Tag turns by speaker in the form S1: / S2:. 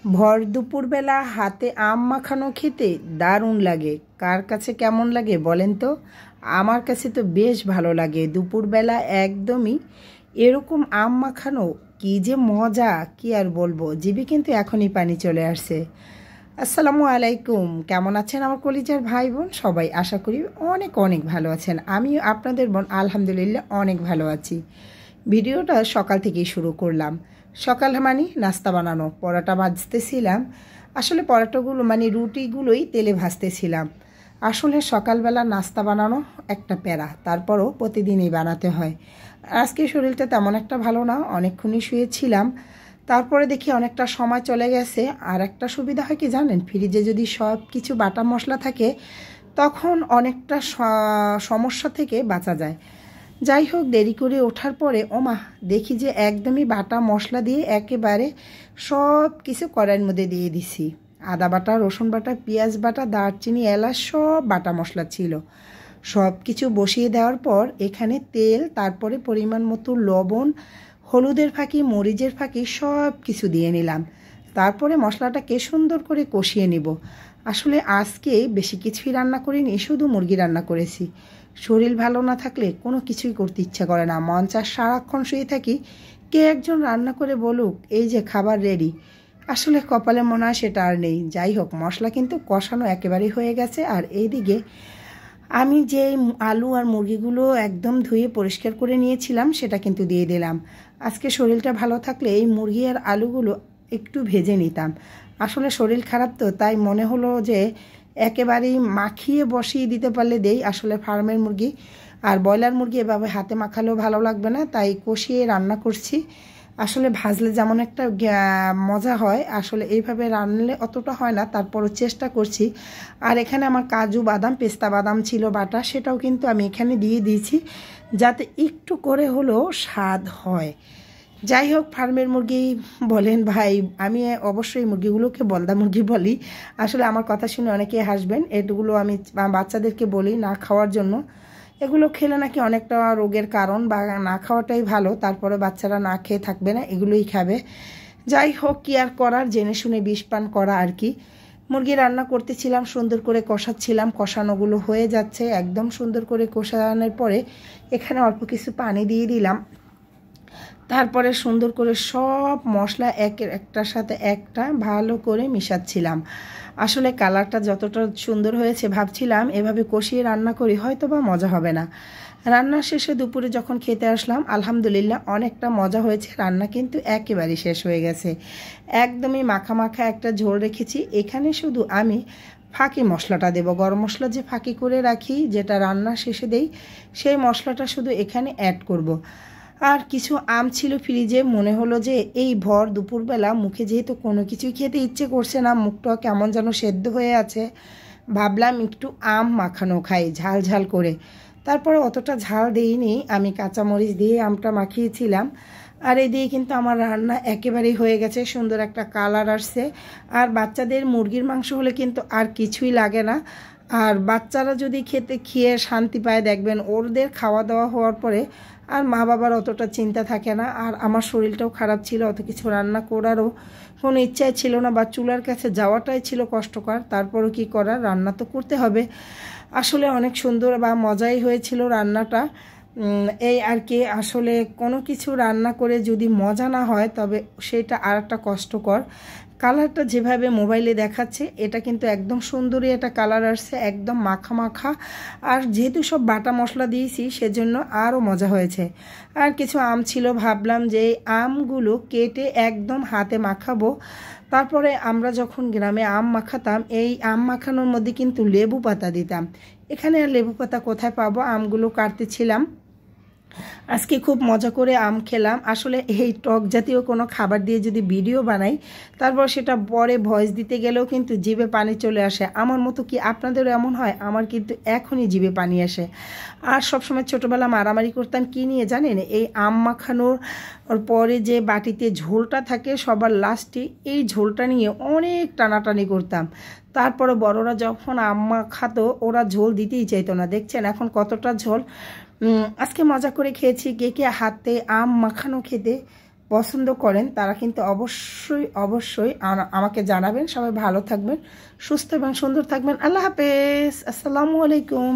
S1: ভর দুপুরবেলা হাতে আম মাখানো খেতে দারুণ লাগে। কার কাছে কেমন লাগে বলেন তো? আমার কাছে তো বেশ ভালো লাগে। দুপুরবেলা একদমই এরকম আম মাখানো কি যে মজা, কি আর বলবো, জিভে কিন্তু এখনই পানি চলে আসছে। আসসালামু আলাইকুম, কেমন আছেন আমার কলিজার ভাই বোন সবাই? আশা করি অনেক অনেক ভালো আছেন। আমিও আপনাদের বোন আলহামদুলিল্লাহ অনেক ভালো আছি। ভিডিওটা সকাল থেকেই শুরু করলাম। সকাল মানে নাস্তা বানানো, পরোটা ভাজতেছিলাম। আসলে পরোটাগুলো মানে রুটিগুলোই তেলে ভাজতেছিলাম। আসলে সকালবেলা নাস্তা বানানো একটা প্যারা, তারপরও প্রতিদিনই বানাতে হয়। আজকে শরীরটা তেমন একটা ভালো না, অনেকক্ষণই শুয়েছিলাম। তারপরে দেখি অনেকটা সময় চলে গেছে। আর একটা সুবিধা হয় কি জানেন, ফ্রিজে যদি সব কিছু বাটা মশলা থাকে তখন অনেকটা সমস্যা থেকে বাঁচা যায়। যাই হোক, দেরি করে ওঠার পরে ওমা দেখি যে একদমই বাটা মশলা দিয়ে একেবারে সব কিছু কড়াইয়ের মধ্যে দিয়ে দিছি। আদা বাটা, রসুন বাটা, পেঁয়াজ বাটা, দারচিনি, এলাচ সব বাটা মশলা ছিল। সব কিছু বসিয়ে দেওয়ার পর এখানে তেল, তারপরে পরিমাণ মতো লবণ, হলুদের ফাঁকি, মরিচের ফাঁকি সব কিছু দিয়ে নিলাম। তারপরে মশলাটাকে সুন্দর করে কষিয়ে নিব। আসলে আজকে বেশি কিছুই রান্না করিনি, শুধু মুরগি রান্না করেছি। শরীর ভালো না থাকলে কোনো কিছুই করতে ইচ্ছা করে না, মন চায় সারাক্ষণ শুয়ে থাকি, কে একজন রান্না করে বলুক এই যে খাবার রেডি। আসলে কপালে মনে হয় সেটা আর নেই। যাই হোক, মশলা কিন্তু কষানো একেবারেই হয়ে গেছে। আর এইদিকে আমি যে আলু আর মুরগিগুলো একদম ধুয়ে পরিষ্কার করে নিয়েছিলাম সেটা কিন্তু দিয়ে দিলাম। আজকে শরীরটা ভালো থাকলে এই মুরগি আর আলুগুলো একটু ভেজে নিতাম। আসলে শরীর খারাপ তো, তাই মনে হলো যে একেবারেই মাখিয়ে বসিয়ে দিতে পারলে দেই। আসলে ফার্মের মুরগি আর ব্রয়লার মুরগি এভাবে হাতে মাখালেও ভালো লাগবে না, তাই কষিয়ে রান্না করছি। আসলে ভাজলে যেমন একটা মজা হয়, আসলে এইভাবে রান্নলে অতটা হয় না, তারপরও চেষ্টা করছি। আর এখানে আমার কাজু বাদাম, পেস্তা বাদাম ছিল বাটা, সেটাও কিন্তু আমি এখানে দিয়ে দিয়েছি যাতে একটু করে হলেও স্বাদ হয়। যাই হোক, ফার্মের মুরগি বলেন ভাই, আমি অবশ্যই মুরগিগুলোকে বলদা মুরগি বলি। আসলে আমার কথা শুনে অনেকে হাসবেন, এগুলো আমি বাচ্চাদেরকে বলি না খাওয়ার জন্য। এগুলো খেলে নাকি অনেকটা রোগের কারণ, বা না খাওয়াটাই ভালো। তারপরে বাচ্চারা না খেয়ে থাকবে না, এগুলোই খাবে। যাই হোক, কি আর করার, জেনে শুনে বিষ পান করা আর কি। মুরগি রান্না করতেছিলাম, সুন্দর করে কষাচ্ছিলাম। কষানোগুলো হয়ে যাচ্ছে, একদম সুন্দর করে কষানোর পরে এখানে অল্প কিছু পানি দিয়ে দিলাম। তারপরে সুন্দর করে সব মশলা একটার সাথে একটা ভালো করে মিশাচ্ছিলাম। আসলে কালারটা যতটা সুন্দর হয়েছে, ভাবছিলাম এভাবে কষিয়ে রান্না করি হয়তো বা মজা হবে না। রান্না শেষে দুপুরে যখন খেতে আসলাম, আলহামদুলিল্লাহ অনেকটা মজা হয়েছে। রান্না কিন্তু একেবারেই শেষ হয়ে গেছে। একদমই মাখা মাখা একটা ঝোল রেখেছি। এখানে শুধু আমি ফাঁকি মশলাটা দেব, গরম মশলা যে ফাঁকি করে রাখি, যেটা রান্না শেষে দেই, সেই মশলাটা শুধু এখানে অ্যাড করব। আর কিছু আম ছিল ফ্রিজে, মনে হলো যে এই ভর দুপুরবেলা মুখে যেহেতু কোনো কিছুই খেতে ইচ্ছে করছে না, মুখটা কেমন যেন সেদ্ধ হয়ে আছে, ভাবলাম একটু আম মাখানো খাই ঝাল ঝাল করে। তারপরে অতটা ঝাল দিইনি, আমি কাঁচামরিচ দিয়ে আমটা মাখিয়েছিলাম। আর এই দিয়ে কিন্তু আমার রান্না একেবারেই হয়ে গেছে, সুন্দর একটা কালার আসছে। আর বাচ্চাদের মুরগির মাংস হলে কিন্তু আর কিছুই লাগে না। আর বাচ্চারা যদি খেয়ে শান্তি পায়, দেখবেন ওদের খাওয়া দাওয়া হওয়ার পরে আর মা বাবার অতটা চিন্তা থাকে না। আর আমার শরীরটাও খারাপ ছিল, অত কিছু রান্না করারও কোনো ইচ্ছাই ছিল না, বা চুলার কাছে যাওয়াটাই ছিল কষ্টকর। তারপরও কি করার, রান্না তো করতে হবে। আসলে অনেক সুন্দর বা মজাই হয়েছিল রান্নাটা। এই আর কি, আসলে কোনো কিছু রান্না করে যদি মজা না হয় তবে সেটা আর একটা কষ্টকর। কালারটা যেভাবে মোবাইলে দেখাচ্ছে, এটা কিন্তু একদম সুন্দরই একটা কালার আসছে, একদম মাখা মাখা। আর যেহেতু সব বাটা মশলা দিয়েছি সেজন্য আরও মজা হয়েছে। আর কিছু আম ছিল, ভাবলাম যে এই আমগুলো কেটে একদম হাতে মাখাবো। তারপরে আমরা যখন গ্রামে আম মাখাতাম, এই আম মাখানোর মধ্যে কিন্তু লেবু পাতা দিতাম। এখানে আর লেবু পাতা কোথায় পাবো, আমগুলো কাটতেছিলাম। আজকে খুব মজা করে আম খেলাম। আসলে এই টক জাতীয় কোনো খাবার দিয়ে যদি ভিডিও বানাই, তারপর সেটা পরে ভয়েস দিতে গেলেও কিন্তু জিভে পানি চলে আসে। আমার মতো কি আপনাদেরও এমন হয়? আমার কিন্তু এখনই জিভে পানি আসে। আর সবসময় ছোটোবেলা মারামারি করতাম কি নিয়ে জানেন? এই আম মাখানোর পরে যে বাটিতে ঝোলটা থাকে সবার লাস্টে, এই ঝোলটা নিয়ে অনেক টানাটানি করতাম। তারপরে বড়রা যখন আম মাখাতো, ওরা ঝোল দিতেই চাইতো না। দেখছেন এখন কতটা ঝোল। আজকে মজা করে খেয়েছি। কে কে হাতে আম মাখানো খেতে পছন্দ করেন তারা কিন্তু অবশ্যই অবশ্যই আমাকে জানাবেন। সবাই ভালো থাকবেন, সুস্থ এবং সুন্দর থাকবেন। আল্লাহ হাফেজ, আসসালামু আলাইকুম।